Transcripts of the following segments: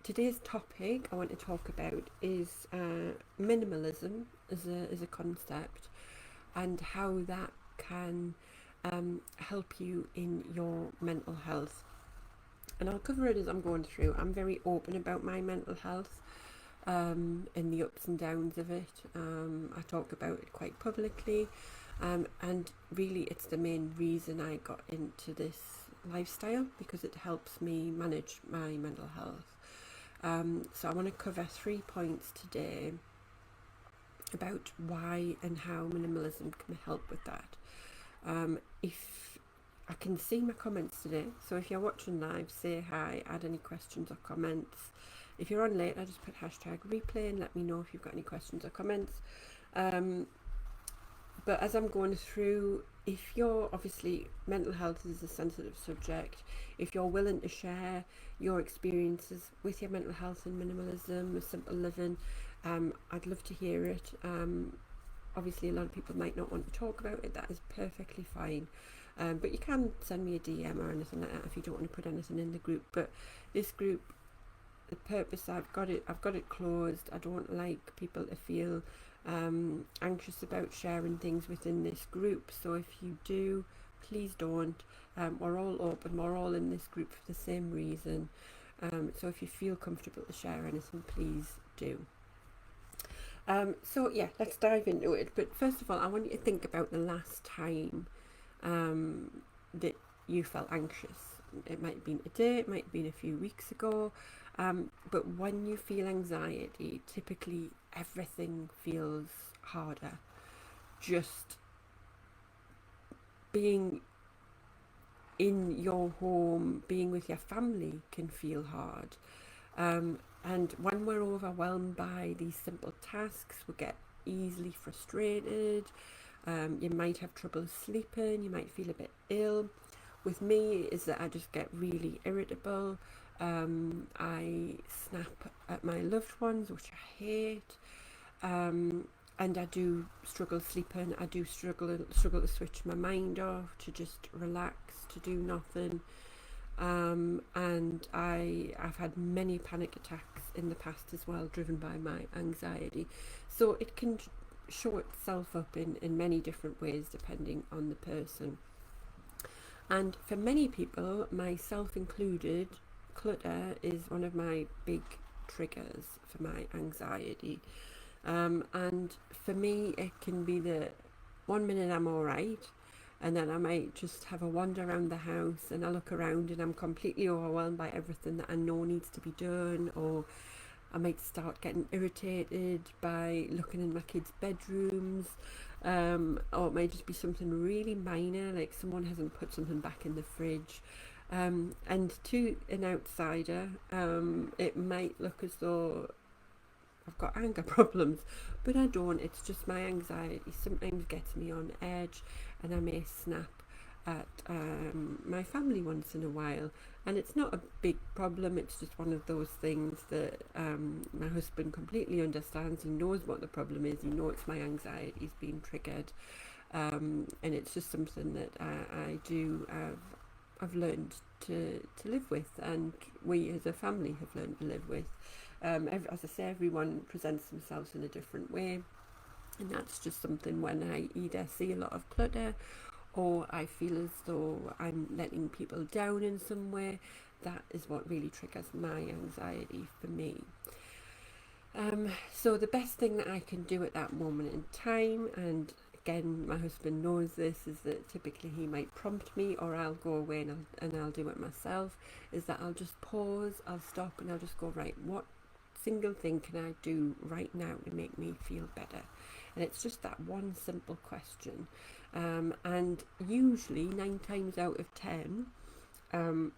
Today's topic I want to talk about is minimalism as a concept, and how that can help you in your mental health. And I'll cover it as I'm going through. I'm very open about my mental health and the ups and downs of it. I talk about it quite publicly, and really it's the main reason I got into this lifestyle, because it helps me manage my mental health. So I want to cover 3 points today about why and how minimalism can help with that. If I can see my comments today, so if you're watching live, say hi, add any questions or comments. If you're on later, just put hashtag replay and let me know if you've got any questions or comments. But as I'm going through, if you're obviously, mental health is a sensitive subject, if you're willing to share your experiences with your mental health and minimalism, with simple living, I'd love to hear it. Obviously, a lot of people might not want to talk about it. That is perfectly fine. But you can send me a DM or anything like that if you don't want to put anything in the group. But this group, the purpose, I've got it closed. I don't like people to feel anxious about sharing things within this group. So if you do, please don't. We're all open. We're all in this group for the same reason. So if you feel comfortable to share anything, please do. So yeah, let's dive into it. But first of all, I want you to think about the last time that you felt anxious. It might have been a day, it might have been a few weeks ago, but when you feel anxiety, typically everything feels harder. Just being in your home, being with your family can feel hard. And when we're overwhelmed by these simple tasks, we get easily frustrated. You might have trouble sleeping, you might feel a bit ill. With me, is that I just get really irritable. I snap at my loved ones, which I hate. And I do struggle sleeping. I do struggle to switch my mind off, to just relax, to do nothing. And I've had many panic attacks in the past as well, driven by my anxiety. So it can show itself up in many different ways depending on the person. And for many people, myself included, clutter is one of my big triggers for my anxiety. And for me, it can be that one minute I'm all right, and then I might just have a wander around the house and I look around and I'm completely overwhelmed by everything that I know needs to be done. Or I might start getting irritated by looking in my kids' bedrooms, or it might just be something really minor, like someone hasn't put something back in the fridge. And to an outsider, it might look as though I've got anger problems, but I don't. It's just my anxiety sometimes gets me on edge, and I may snap at my family once in a while. And it's not a big problem, it's just one of those things that my husband completely understands. He knows what the problem is, he knows it's my anxiety's being triggered. And it's just something that I do, I've learned to live with, and we as a family have learned to live with. As I say, everyone presents themselves in a different way, and that's just something when I either see a lot of clutter or I feel as though I'm letting people down in some way. That is what really triggers my anxiety for me. So the best thing that I can do at that moment in time, and again, my husband knows this, is that typically he might prompt me, or I'll go away and I'll do it myself, is that I'll just pause, I'll stop, and I'll just go, right, what single thing can I do right now to make me feel better? And it's just that one simple question. And usually 9 times out of 10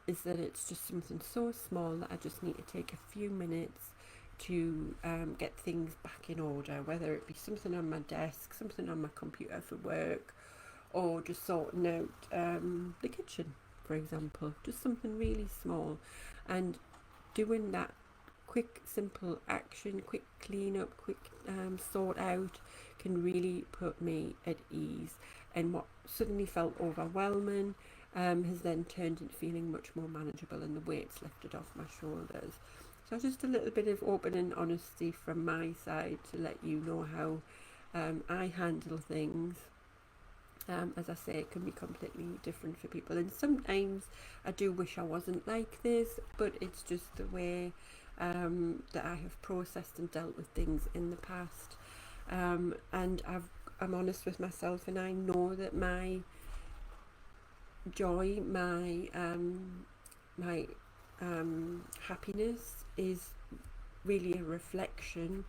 is that it's just something so small that I just need to take a few minutes to get things back in order, whether it be something on my desk, something on my computer for work, or just sorting out the kitchen, for example. Just something really small. And doing that quick, simple action, quick clean up, quick sort out, can really put me at ease. And what suddenly felt overwhelming has then turned into feeling much more manageable, and the weight's lifted off my shoulders. So just a little bit of open and honesty from my side to let you know how I handle things. As I say, it can be completely different for people, and sometimes I do wish I wasn't like this, but it's just the way that I have processed and dealt with things in the past. And I'm honest with myself, and I know that my joy, my happiness is really a reflection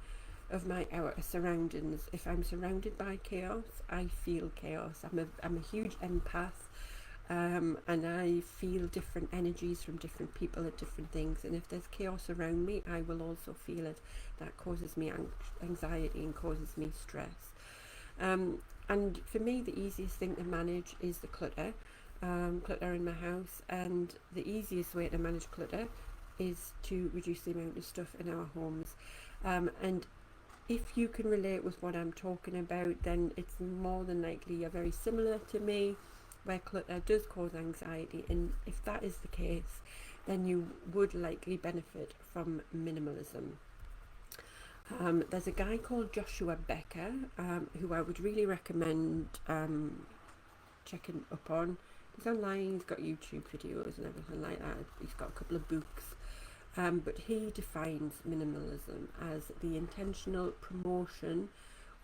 of my outer surroundings. If I'm surrounded by chaos, I feel chaos. I'm a huge empath, and I feel different energies from different people at different things. And if there's chaos around me, I will also feel it. That causes me anxiety and causes me stress. And for me, the easiest thing to manage is the clutter in my house. And the easiest way to manage clutter is to reduce the amount of stuff in our homes. And if you can relate with what I'm talking about, then it's more than likely you're very similar to me, where clutter does cause anxiety. And if that is the case, then you would likely benefit from minimalism. There's a guy called Joshua Becker, who I would really recommend checking up on. He's online, he's got YouTube videos and everything like that. He's got a couple of books. But he defines minimalism as the intentional promotion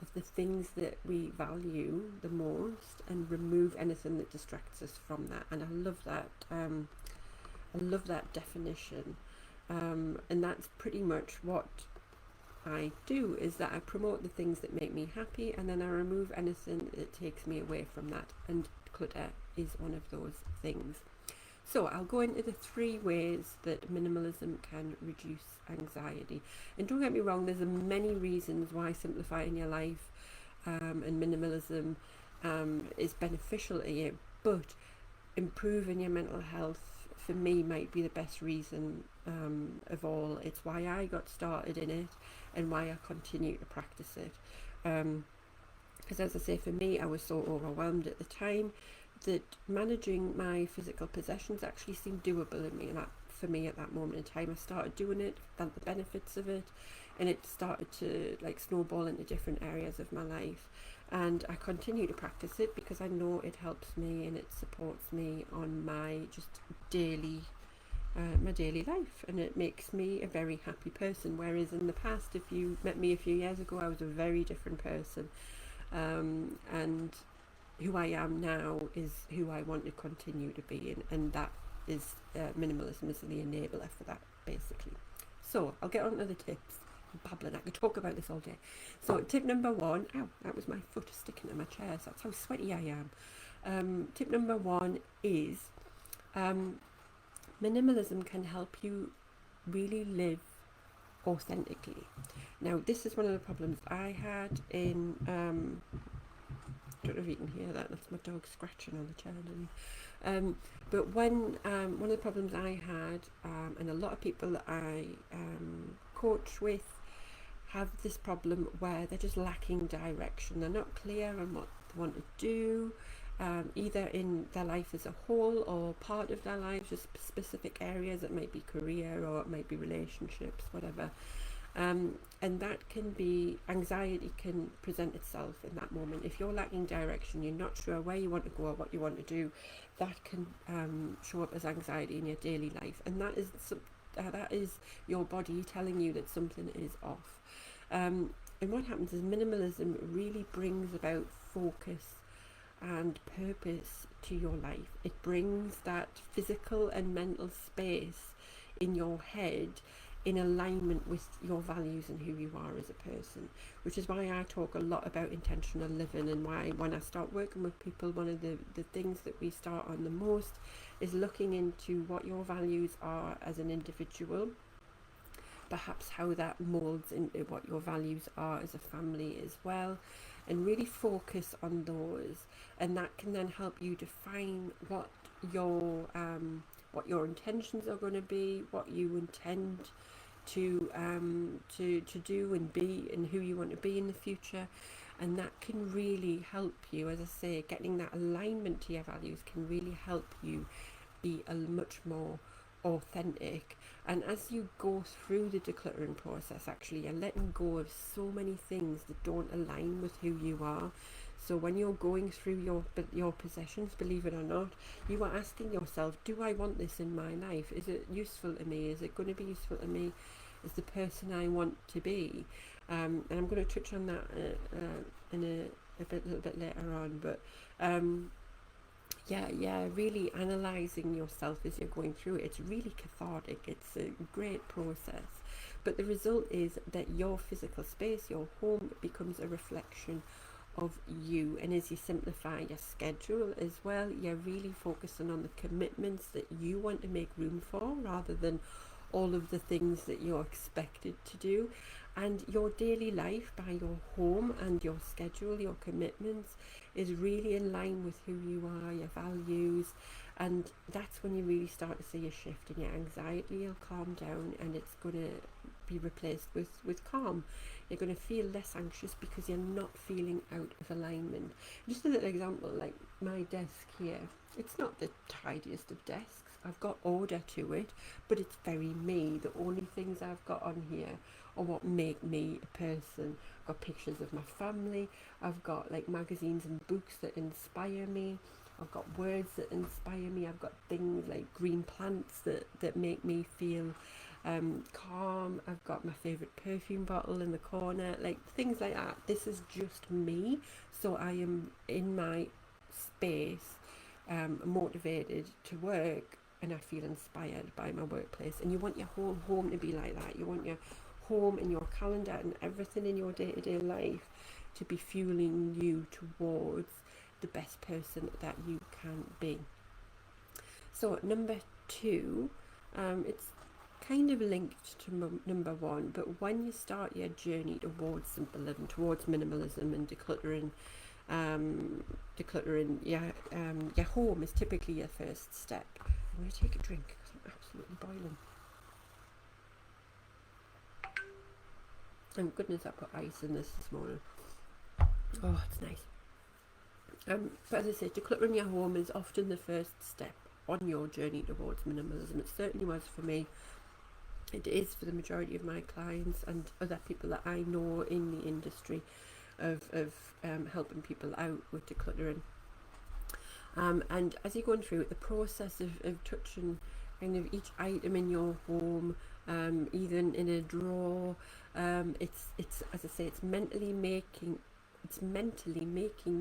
of the things that we value the most and remove anything that distracts us from that. And I love that. I love that definition. And that's pretty much what I do, is that I promote the things that make me happy, and then I remove anything that takes me away from that. And clutter is one of those things. So I'll go into the 3 ways that minimalism can reduce anxiety. And don't get me wrong, there's many reasons why simplifying your life and minimalism is beneficial to you, but improving your mental health for me might be the best reason of all. It's why I got started in it and why I continue to practice it. Because as I say, for me, I was so overwhelmed at the time that managing my physical possessions actually seemed doable for me at that moment in time. I started doing it, felt the benefits of it, and it started to like snowball into different areas of my life. And I continue to practice it because I know it helps me and it supports me on my just daily my daily life, and it makes me a very happy person. Whereas in the past, if you met me a few years ago, I was a very different person, and who I am now is who I want to continue to be, and that is minimalism is the enabler for that, basically. So I'll get on to the tips. I'm babbling, I could talk about this all day. So tip number 1, ow, that was my foot sticking to my chair, so that's how sweaty I am. Tip number 1 is minimalism can help you really live authentically. Now, this is one of the problems I had in I don't know if you can hear that, that's my dog scratching on the chair. But when one of the problems I had, and a lot of people that I coach with have this problem where they're just lacking direction. They're not clear on what they want to do, either in their life as a whole or part of their lives, just specific areas. It might be career or it might be relationships, whatever. And that can be, anxiety can present itself in that moment. If you're lacking direction, you're not sure where you want to go or what you want to do, that can show up as anxiety in your daily life. And that is your body telling you that something is off. And what happens is minimalism really brings about focus and purpose to your life. It brings that physical and mental space in your head in alignment with your values and who you are as a person, which is why I talk a lot about intentional living, and why when I start working with people, one of the things that we start on the most is looking into what your values are as an individual, perhaps how that molds into what your values are as a family as well, and really focus on those. And that can then help you define what your intentions are going to be, what you intend to do and be, and who you want to be in the future. And that can really help you, as I say, getting that alignment to your values can really help you be a much more authentic. And as you go through the decluttering process, actually you're letting go of so many things that don't align with who you are. So when you're going through your possessions, believe it or not, you are asking yourself, do I want this in my life? Is it useful to me? Is it going to be useful to me as the person I want to be? And I'm going to touch on that in a little bit later on. But yeah, really analysing yourself as you're going through it. It's really cathartic. It's a great process. But the result is that your physical space, your home, becomes a reflection of you. And as you simplify your schedule as well, you're really focusing on the commitments that you want to make room for, rather than all of the things that you're expected to do. And your daily life, by your home and your schedule, your commitments, is really in line with who you are, your values. And that's when you really start to see a shift in your anxiety. You'll calm down, and it's going to be replaced with calm. You're going to feel less anxious because you're not feeling out of alignment. Just a little example, like my desk here, it's not the tidiest of desks. I've got order to it, but it's very me. The only things I've got on here are what make me a person. I've got pictures of my family. I've got like magazines and books that inspire me. I've got words that inspire me. I've got things like green plants that make me feel calm. I've got my favorite perfume bottle in the corner, like things like that. This is just me. So I am in my space, motivated to work, and I feel inspired by my workplace. And you want your whole home to be like that. You want your home and your calendar and everything in your day-to-day life to be fueling you towards the best person that you can be. So number 2, it's kind of linked to number 1, but when you start your journey towards simple living, towards minimalism and decluttering, your home is typically your first step. I'm going to take a drink because I'm absolutely boiling. Thank goodness I put ice in this morning. Oh, it's nice. But as I say, decluttering your home is often the first step on your journey towards minimalism. It certainly was for me. It is for the majority of my clients and other people that I know in the industry of helping people out with decluttering. And as you're going through it, the process of touching kind of each item in your home, even in a drawer, it's as I say, it's mentally making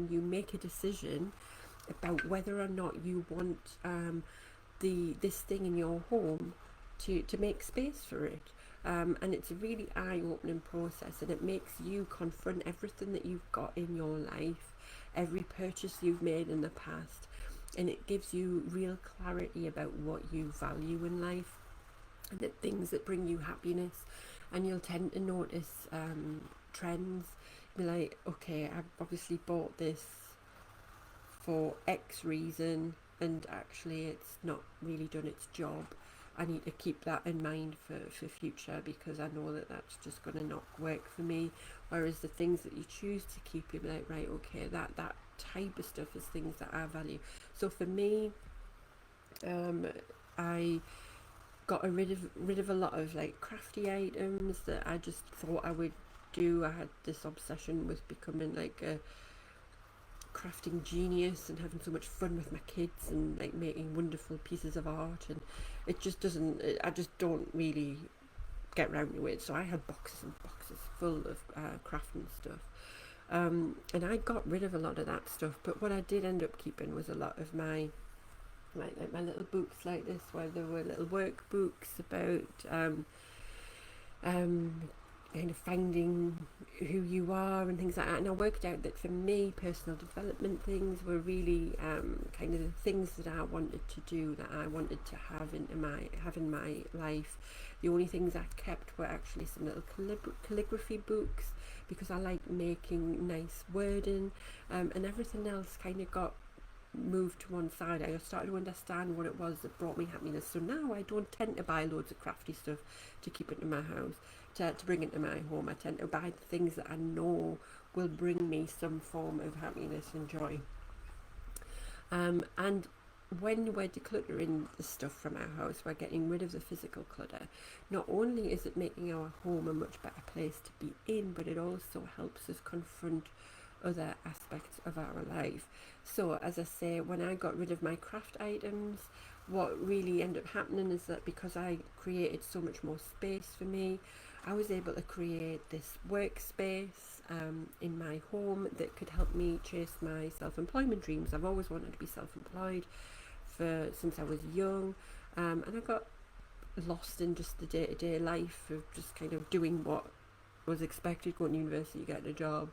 you make a decision about whether or not you want this thing in your home to make space for it. And it's a really eye-opening process, and it makes you confront everything that you've got in your life, every purchase you've made in the past, and it gives you real clarity about what you value in life and the things that bring you happiness. And you'll tend to notice trends. Be like, okay, I've obviously bought this for X reason, and actually it's not really done its job. I need to keep that in mind for future, because I know that that's just going to not work for me. Whereas the things that you choose to keep, you're like, right, okay, that type of stuff is things that I value. So for me, I got rid of a lot of like crafty items that I just thought I would do. I had this obsession with becoming like a crafting genius and having so much fun with my kids and like making wonderful pieces of art, and it just doesn't, I just don't really get around to it. So I had boxes and boxes full of crafting stuff, and I got rid of a lot of that stuff. But what I did end up keeping was a lot of my like my little books like this, where there were little workbooks about kind of finding who you are and things like that. And I worked out that for me, personal development things were really kind of the things that I wanted to do, that I wanted to have in my life. The only things I kept were actually some little calligraphy books, because I like making nice wording, and everything else kind of got moved to one side. I started to understand what it was that brought me happiness. So now I don't tend to buy loads of crafty stuff to keep into my house, to bring into my home. I tend to buy the things that I know will bring me some form of happiness and joy. And when we're decluttering the stuff from our house, we're getting rid of the physical clutter. Not only is it making our home a much better place to be in, but it also helps us confront other aspects of our life. So as I say, when I got rid of my craft items, what really ended up happening is that because I created so much more space for me, I was able to create this workspace in my home that could help me chase my self-employment dreams. I've always wanted to be self-employed since I was young, and I got lost in just the day-to-day life of just kind of doing what was expected, going to university, getting a job.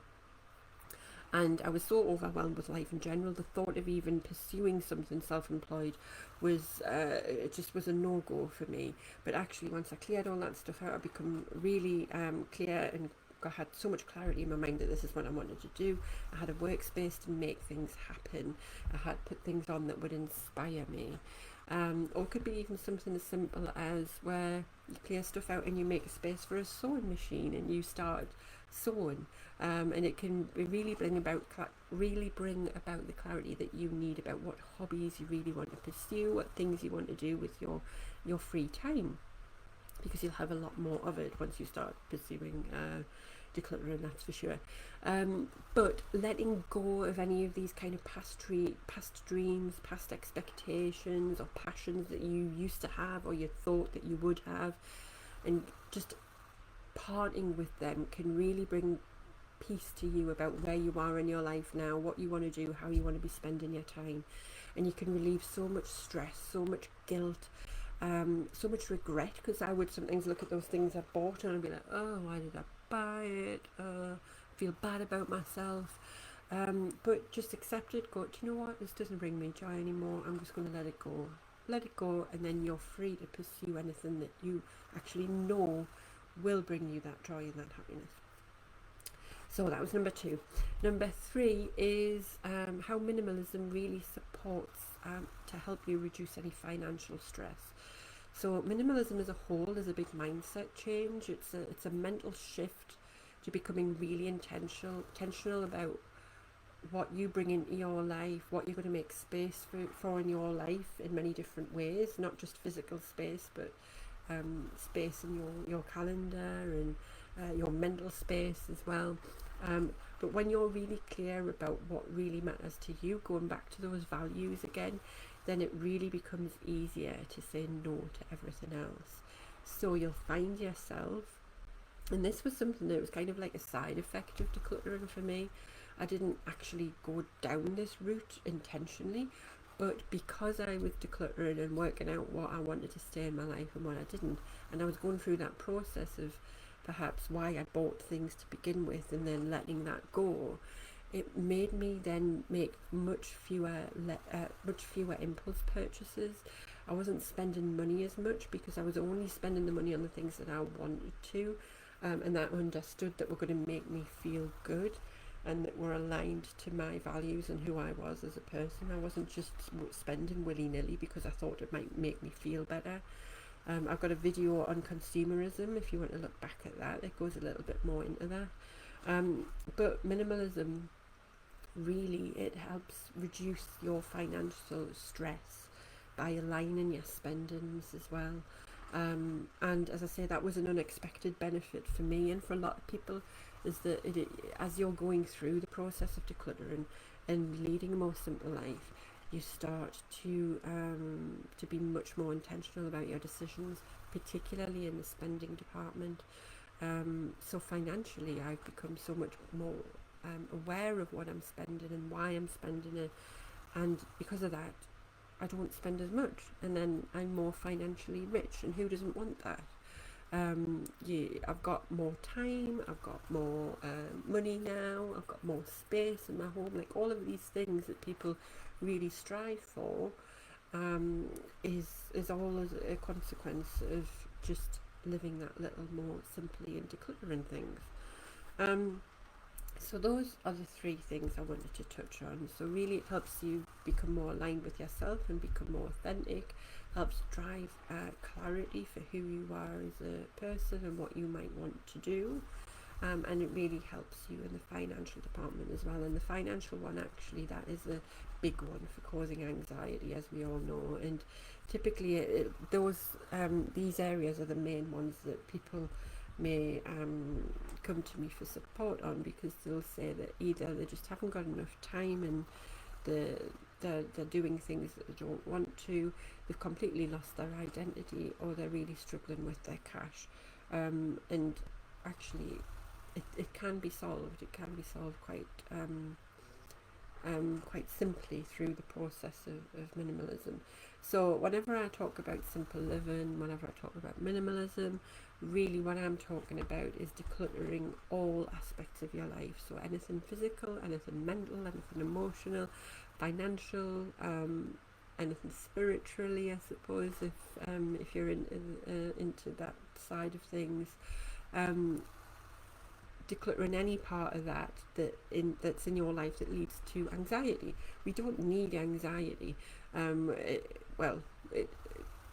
And I was so overwhelmed with life in general, the thought of even pursuing something self-employed was it just was a no-go for me. But actually, once I cleared all that stuff out, I become really clear and had so much clarity in my mind that this is what I wanted to do. I had a workspace to make things happen. I had put things on that would inspire me. Or it could be even something as simple as where you clear stuff out and you make a space for a sewing machine and you start sewing, and it can really bring about the clarity that you need about what hobbies you really want to pursue, what things you want to do with your free time, because you'll have a lot more of it once you start pursuing decluttering, that's for sure. But letting go of any of these kind of past dreams, past expectations or passions that you used to have or you thought that you would have, and just parting with them can really bring peace to you about where you are in your life now, what you want to do, how you want to be spending your time. And you can relieve so much stress, so much guilt, so much regret, because I would sometimes look at those things I bought and I'd be like, oh, why did I buy it? Feel bad about myself. But just accept it, go, do you know what, this doesn't bring me joy anymore, I'm just going to let it go, and then you're free to pursue anything that you actually know will bring you that joy and that happiness. So that was number 2. Number 3 is how minimalism really supports to help you reduce any financial stress. So minimalism as a whole is a big mindset change. It's a mental shift to becoming really intentional about what you bring into your life, what you're going to make space for in your life in many different ways, not just physical space, but space in your calendar and your mental space as well. But when you're really clear about what really matters to you, going back to those values again, then it really becomes easier to say no to everything else. So you'll find yourself, and this was something that was kind of like a side effect of decluttering for me. I didn't actually go down this route intentionally, but because I was decluttering and working out what I wanted to stay in my life and what I didn't, and I was going through that process of perhaps why I bought things to begin with and then letting that go, it made me then make much fewer impulse purchases. I wasn't spending money as much because I was only spending the money on the things that I wanted to, and that I understood that were going to make me feel good and that were aligned to my values and who I was as a person. I wasn't just spending willy-nilly because I thought it might make me feel better. I've got a video on consumerism if you want to look back at that. It goes a little bit more into that. But minimalism, really, it helps reduce your financial stress by aligning your spendings as well. And as I say, that was an unexpected benefit for me and for a lot of people, is that as you're going through the process of decluttering and leading a more simple life, you start to be much more intentional about your decisions, particularly in the spending department. So financially, I've become so much more aware of what I'm spending and why I'm spending it, and because of that, I don't spend as much, and then I'm more financially rich. And who doesn't want that? I've got more time, I've got more money now, I've got more space in my home. Like all of these things that people really strive for is all as a consequence of just living that little more simply and decluttering things. So those are the 3 things I wanted to touch on. So really it helps you become more aligned with yourself and become more authentic, helps drive clarity for who you are as a person and what you might want to do. and it really helps you in the financial department as well. And the financial one, actually, that is a big one for causing anxiety, as we all know. And typically these areas are the main ones that people may come to me for support on, because they'll say that either they just haven't got enough time, and they're doing things that they don't want to, they've completely lost their identity, or they're really struggling with their cash. And actually it can be solved. It can be solved quite simply through the process of minimalism. So whenever I talk about simple living, whenever I talk about minimalism, really what I'm talking about is decluttering all aspects of your life. So anything physical, anything mental, anything emotional, financial, anything spiritually, I suppose, if you're into that side of things. Decluttering any part of that's in your life that leads to anxiety. We don't need anxiety.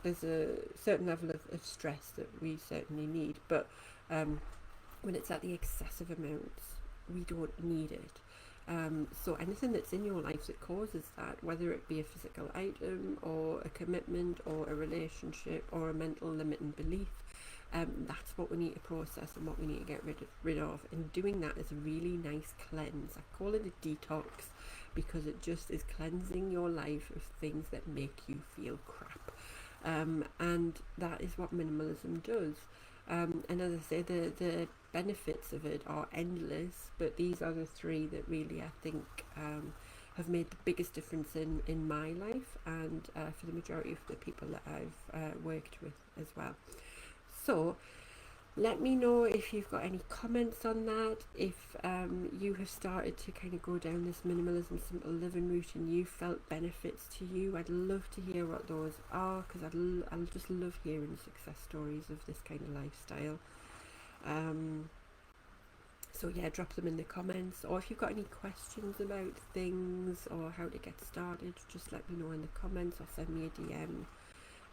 There's a certain level of stress that we certainly need, but when it's at the excessive amounts, we don't need it. So anything that's in your life that causes that, whether it be a physical item or a commitment or a relationship or a mental limiting belief, that's what we need to process and what we need to get rid of. And doing that is a really nice cleanse. I call it a detox, because it just is cleansing your life of things that make you feel crap. And that is what minimalism does. And as I say, the benefits of it are endless, but these are the three that really, I think, have made the biggest difference in my life, and for the majority of the people that I've worked with as well. So let me know if you've got any comments on that, if you have started to kind of go down this minimalism simple living route and you felt benefits to you. I'd love to hear what those are, because I'll just love hearing success stories of this kind of lifestyle. So yeah, drop them in the comments, or if you've got any questions about things or how to get started, just let me know in the comments, or send me a DM,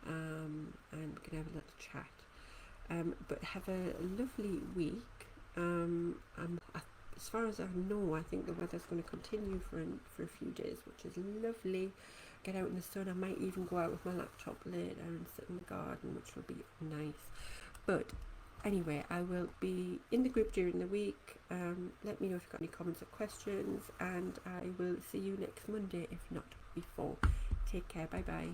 and we can have a little chat. But have a lovely week. As far as I know, I think the weather's going to continue for a few days, which is lovely. Get out in the sun. I might even go out with my laptop later and sit in the garden, which will be nice. But anyway, I will be in the group during the week. Let me know if you've got any comments or questions, and I will see you next Monday, if not before. Take care. Bye bye.